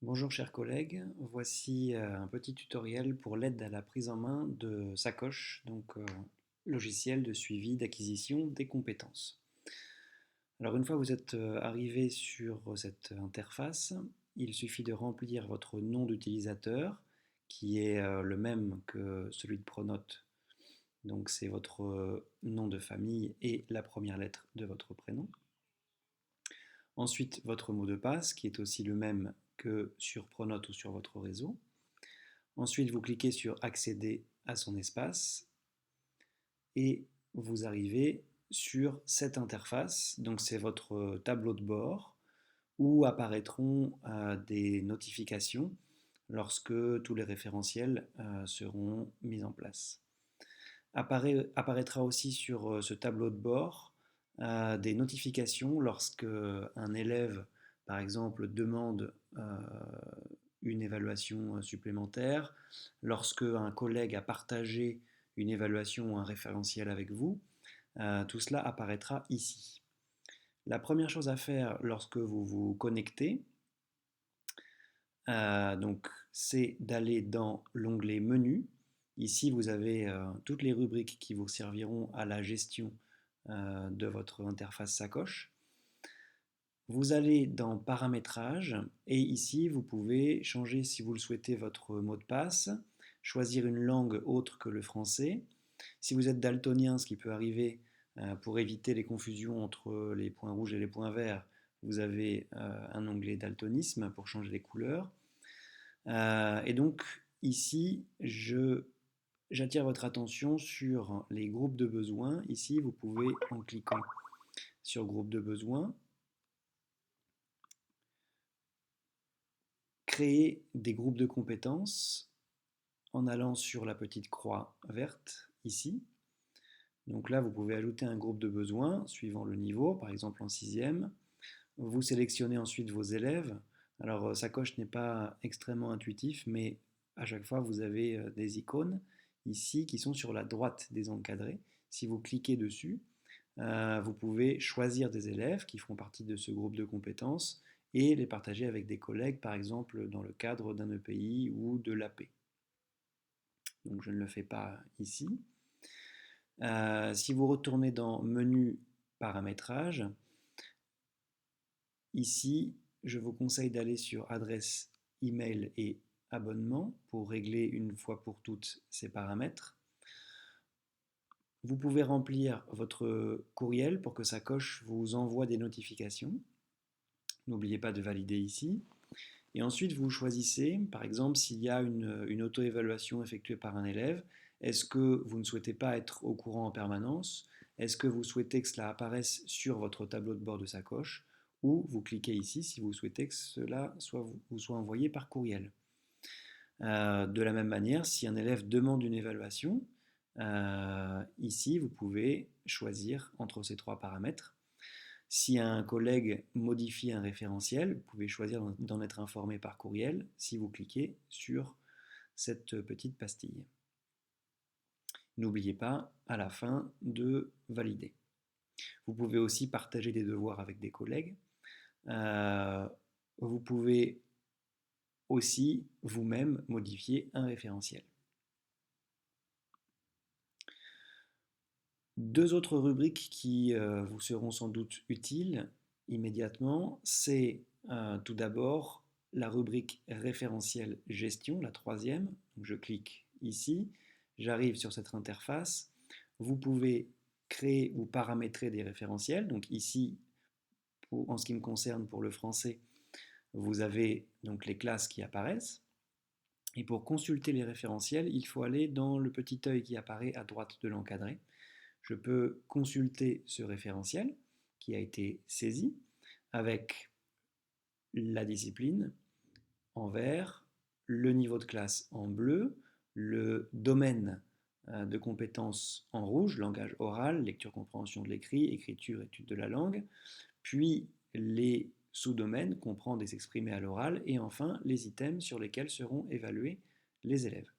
Bonjour chers collègues, voici un petit tutoriel pour l'aide à la prise en main de Sacoche, logiciel de suivi d'acquisition des compétences. Alors une fois que vous êtes arrivé sur cette interface, il suffit de remplir votre nom d'utilisateur qui est le même que celui de Pronote. Donc c'est votre nom de famille et la première lettre de votre prénom. Ensuite, votre mot de passe, qui est aussi le même que sur Pronote ou sur votre réseau. Ensuite, vous cliquez sur Accéder à son espace et vous arrivez sur cette interface. Donc, c'est votre tableau de bord où apparaîtront des notifications lorsque tous les référentiels seront mis en place. Apparaîtra aussi sur ce tableau de bord des notifications lorsque un élève, par exemple, demande une évaluation supplémentaire, lorsque un collègue a partagé une évaluation ou un référentiel avec vous, tout cela apparaîtra ici. La première chose à faire lorsque vous vous connectez, c'est d'aller dans l'onglet Menu. Ici, vous avez toutes les rubriques qui vous serviront à la gestion de votre interface Sacoche. Vous allez dans Paramétrage et ici, vous pouvez changer, si vous le souhaitez, votre mot de passe, choisir une langue autre que le français. Si vous êtes daltonien, ce qui peut arriver pour éviter les confusions entre les points rouges et les points verts, vous avez un onglet daltonisme pour changer les couleurs. Et donc ici, j'attire votre attention sur les groupes de besoins. Ici, vous pouvez, en cliquant sur groupe de besoins, créer des groupes de compétences en allant sur la petite croix verte ici. Donc là, vous pouvez ajouter un groupe de besoins suivant le niveau, par exemple en 6e. Vous sélectionnez ensuite vos élèves. Alors, Sacoche n'est pas extrêmement intuitif, mais à chaque fois, vous avez des icônes ici qui sont sur la droite des encadrés. Si vous cliquez dessus, vous pouvez choisir des élèves qui font partie de ce groupe de compétences et les partager avec des collègues, par exemple dans le cadre d'un EPI ou de l'AP. Donc je ne le fais pas ici. Si vous retournez dans Menu Paramétrage, ici, je vous conseille d'aller sur Adresse email et abonnement pour régler une fois pour toutes ces paramètres. Vous pouvez remplir votre courriel pour que Sacoche vous envoie des notifications. N'oubliez pas de valider ici. Et ensuite, vous choisissez, par exemple, s'il y a une auto-évaluation effectuée par un élève, est-ce que vous ne souhaitez pas être au courant en permanence? Est-ce que vous souhaitez que cela apparaisse sur votre tableau de bord de Sacoche? Ou vous cliquez ici si vous souhaitez que cela vous soit envoyé par courriel. De la même manière, si un élève demande une évaluation, ici, vous pouvez choisir entre ces trois paramètres. Si un collègue modifie un référentiel, vous pouvez choisir d'en être informé par courriel si vous cliquez sur cette petite pastille. N'oubliez pas à la fin de valider. Vous pouvez aussi partager des devoirs avec des collègues. Vous pouvez aussi vous-même modifier un référentiel. Deux autres rubriques qui vous seront sans doute utiles immédiatement, c'est tout d'abord la rubrique référentiel gestion, la troisième. Donc je clique ici, j'arrive sur cette interface. Vous pouvez créer ou paramétrer des référentiels. Donc ici, en ce qui me concerne pour le français, vous avez donc les classes qui apparaissent. Et pour consulter les référentiels, il faut aller dans le petit œil qui apparaît à droite de l'encadré. Je peux consulter ce référentiel qui a été saisi avec la discipline en vert, le niveau de classe en bleu, le domaine de compétences en rouge, langage oral, lecture, compréhension de l'écrit, écriture, étude de la langue, puis les sous-domaines, comprendre et s'exprimer à l'oral, et enfin les items sur lesquels seront évalués les élèves.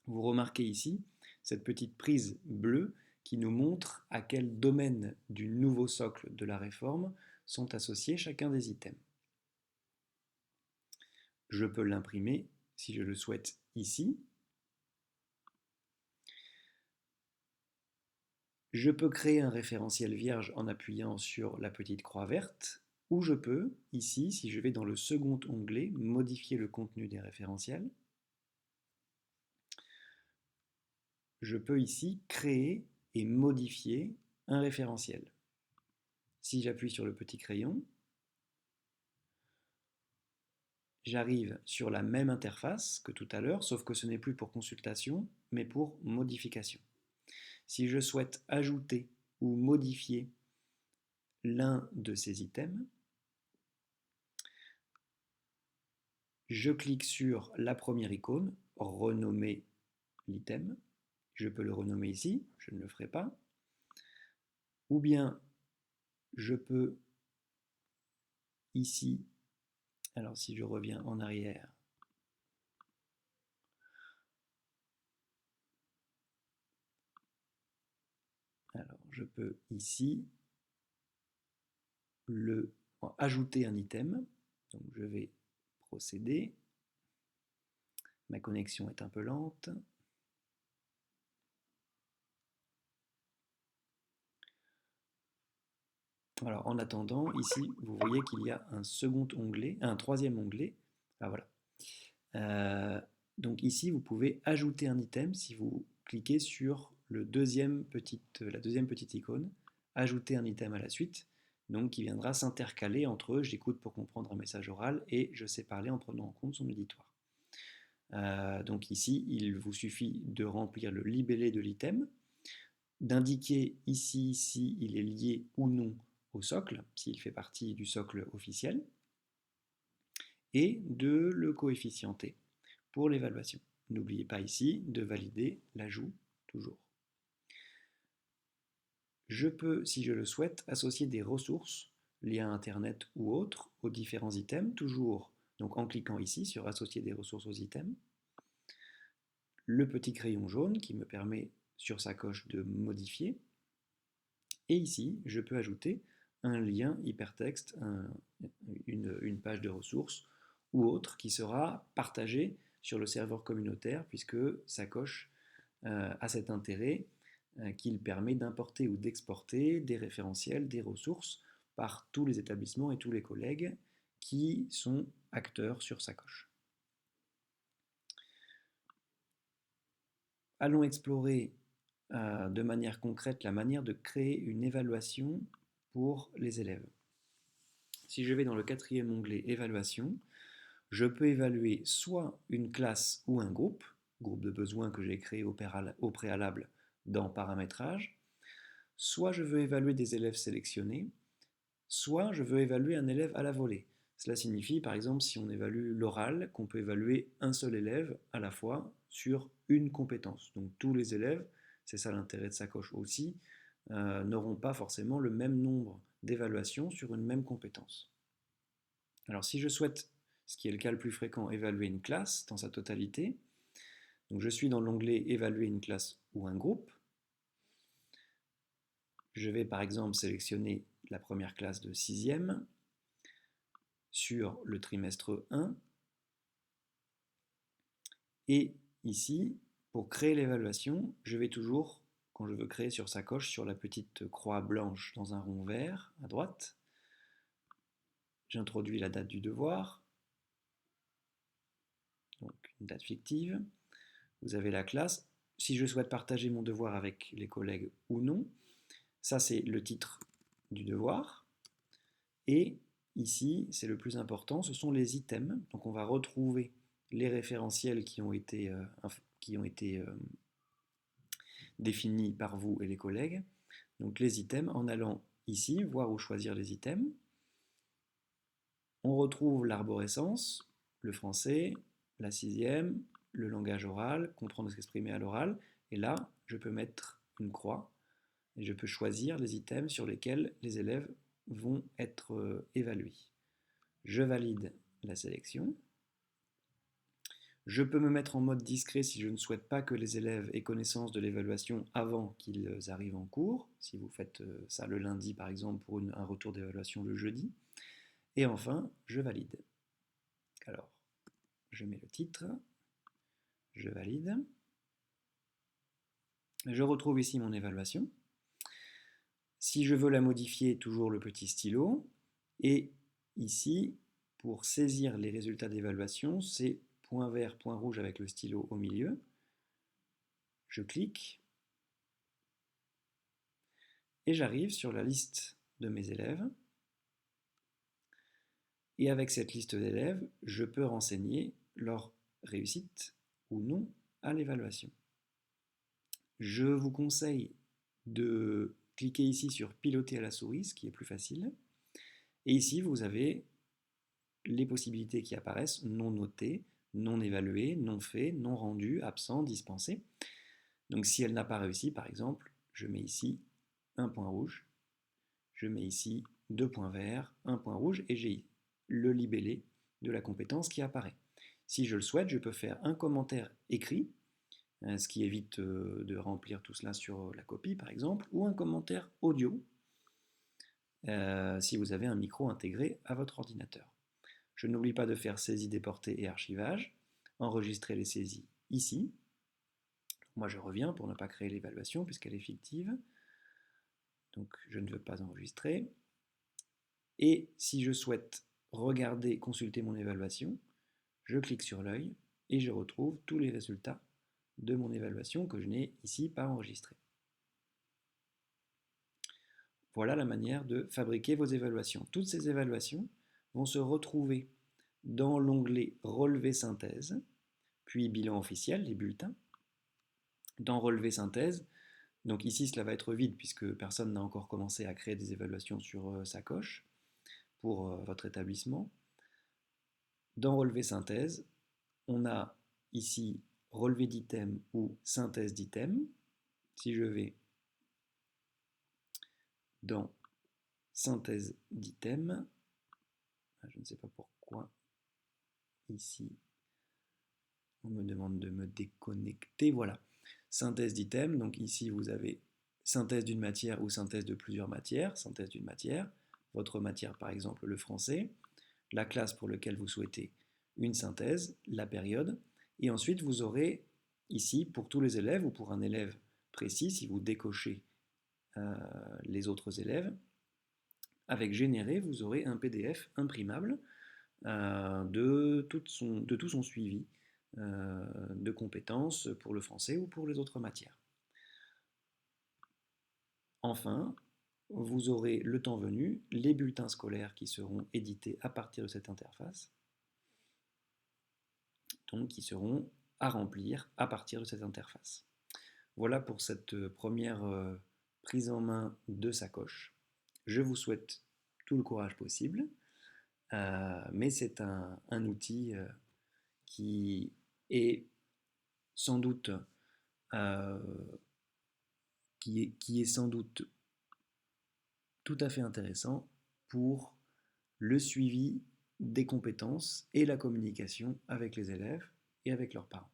Vous remarquez ici cette petite prise bleue qui nous montre à quel domaine du nouveau socle de la réforme sont associés chacun des items. Je peux l'imprimer si je le souhaite ici. Je peux créer un référentiel vierge en appuyant sur la petite croix verte, ou je peux, ici, si je vais dans le second onglet, modifier le contenu des référentiels. Je peux ici créer et modifier un référentiel. Si j'appuie sur le petit crayon, j'arrive sur la même interface que tout à l'heure, sauf que ce n'est plus pour consultation, mais pour modification. Si je souhaite ajouter ou modifier l'un de ces items, je clique sur la première icône, renommer l'item. Je peux le renommer ici, je ne le ferai pas. Ou bien je peux ici, alors si je reviens en arrière, alors je peux ici ajouter un item. Donc je vais procéder. Ma connexion est un peu lente. Alors en attendant, ici, vous voyez qu'il y a un second onglet, un troisième onglet. Ah voilà. Donc ici, vous pouvez ajouter un item si vous cliquez sur la deuxième petite icône, ajouter un item à la suite, donc qui viendra s'intercaler entre j'écoute pour comprendre un message oral et je sais parler en prenant en compte son auditoire. Donc ici, il vous suffit de remplir le libellé de l'item, d'indiquer ici si il est lié ou non au socle, s'il fait partie du socle officiel, et de le coefficienter pour l'évaluation. N'oubliez pas ici de valider l'ajout toujours. Je peux, si je le souhaite, associer des ressources, liens Internet ou autres, aux différents items, toujours donc en cliquant ici sur associer des ressources aux items. Le petit crayon jaune qui me permet sur sa coche de modifier. Et ici, je peux ajouter un lien hypertexte, une page de ressources ou autre qui sera partagé sur le serveur communautaire puisque sa coche a cet intérêt qu'il permet d'importer ou d'exporter des référentiels, des ressources par tous les établissements et tous les collègues qui sont acteurs sur sa coche. Allons explorer de manière concrète la manière de créer une évaluation pour les élèves. Si je vais dans le quatrième onglet évaluation, je peux évaluer soit une classe ou un groupe de besoins que j'ai créé au préalable dans paramétrage, soit je veux évaluer des élèves sélectionnés, soit je veux évaluer un élève à la volée. Cela signifie, par exemple, si on évalue l'oral, qu'on peut évaluer un seul élève à la fois sur une compétence. Donc tous les élèves, c'est ça l'intérêt de sa coche aussi, n'auront pas forcément le même nombre d'évaluations sur une même compétence. Alors si je souhaite, ce qui est le cas le plus fréquent, évaluer une classe dans sa totalité, donc je suis dans l'onglet évaluer une classe ou un groupe, je vais par exemple sélectionner la première classe de 6e sur le trimestre 1, et ici, pour créer l'évaluation, je vais toujours, quand je veux créer sur sa coche, sur la petite croix blanche dans un rond vert à droite, j'introduis la date du devoir, donc une date fictive, vous avez la classe, si je souhaite partager mon devoir avec les collègues ou non, ça c'est le titre du devoir, et ici, c'est le plus important, ce sont les items, donc on va retrouver les référentiels qui ont été définis par vous et les collègues. Donc les items, en allant ici, voir où choisir les items, on retrouve l'arborescence, le français, la 6e, le langage oral, comprendre et s'exprimer à l'oral, et là, je peux mettre une croix, et je peux choisir les items sur lesquels les élèves vont être évalués. Je valide la sélection. Je peux me mettre en mode discret si je ne souhaite pas que les élèves aient connaissance de l'évaluation avant qu'ils arrivent en cours, si vous faites ça le lundi par exemple pour un retour d'évaluation le jeudi. Et enfin, je valide. Alors, je mets le titre, je valide. Je retrouve ici mon évaluation. Si je veux la modifier, toujours le petit stylo. Et ici, pour saisir les résultats d'évaluation, c'est point vert, point rouge avec le stylo au milieu. Je clique et j'arrive sur la liste de mes élèves. Et avec cette liste d'élèves, je peux renseigner leur réussite ou non à l'évaluation. Je vous conseille de cliquer ici sur piloter à la souris, ce qui est plus facile. Et ici, vous avez les possibilités qui apparaissent: non noté, non évalué, non fait, non rendu, absent, dispensé. Donc si elle n'a pas réussi, par exemple, je mets ici un point rouge, je mets ici 2 points verts, un point rouge, et j'ai le libellé de la compétence qui apparaît. Si je le souhaite, je peux faire un commentaire écrit, ce qui évite de remplir tout cela sur la copie par exemple, ou un commentaire audio, si vous avez un micro intégré à votre ordinateur. Je n'oublie pas de faire saisie, déportée et archivage, enregistrer les saisies ici. Moi je reviens pour ne pas créer l'évaluation puisqu'elle est fictive, donc je ne veux pas enregistrer. Et si je souhaite regarder, consulter mon évaluation, je clique sur l'œil et je retrouve tous les résultats de mon évaluation que je n'ai ici pas enregistrés. Voilà la manière de fabriquer vos évaluations. Toutes ces évaluations vont se retrouver dans l'onglet Relevé synthèse, puis Bilan officiel, les bulletins. Dans Relevé synthèse, donc ici cela va être vide puisque personne n'a encore commencé à créer des évaluations sur sa coche pour votre établissement. Dans Relevé synthèse, on a ici relevé d'item ou synthèse d'item. Si je vais dans synthèse d'item, je ne sais pas pourquoi ici on me demande de me déconnecter, voilà, synthèse d'item, donc ici vous avez synthèse d'une matière ou synthèse de plusieurs matières, synthèse d'une matière, votre matière par exemple le français, la classe pour laquelle vous souhaitez une synthèse, la période, et ensuite vous aurez ici pour tous les élèves ou pour un élève précis, si vous décochez les autres élèves, avec générer, vous aurez un PDF imprimable de tout son suivi de compétences pour le français ou pour les autres matières. Enfin, vous aurez le temps venu les bulletins scolaires qui seront édités à partir de cette interface, donc qui seront à remplir à partir de cette interface. Voilà pour cette première prise en main de sacoche. Je vous souhaite tout le courage possible, mais c'est un outil qui est sans doute qui est sans doute tout à fait intéressant pour le suivi des compétences et la communication avec les élèves et avec leurs parents.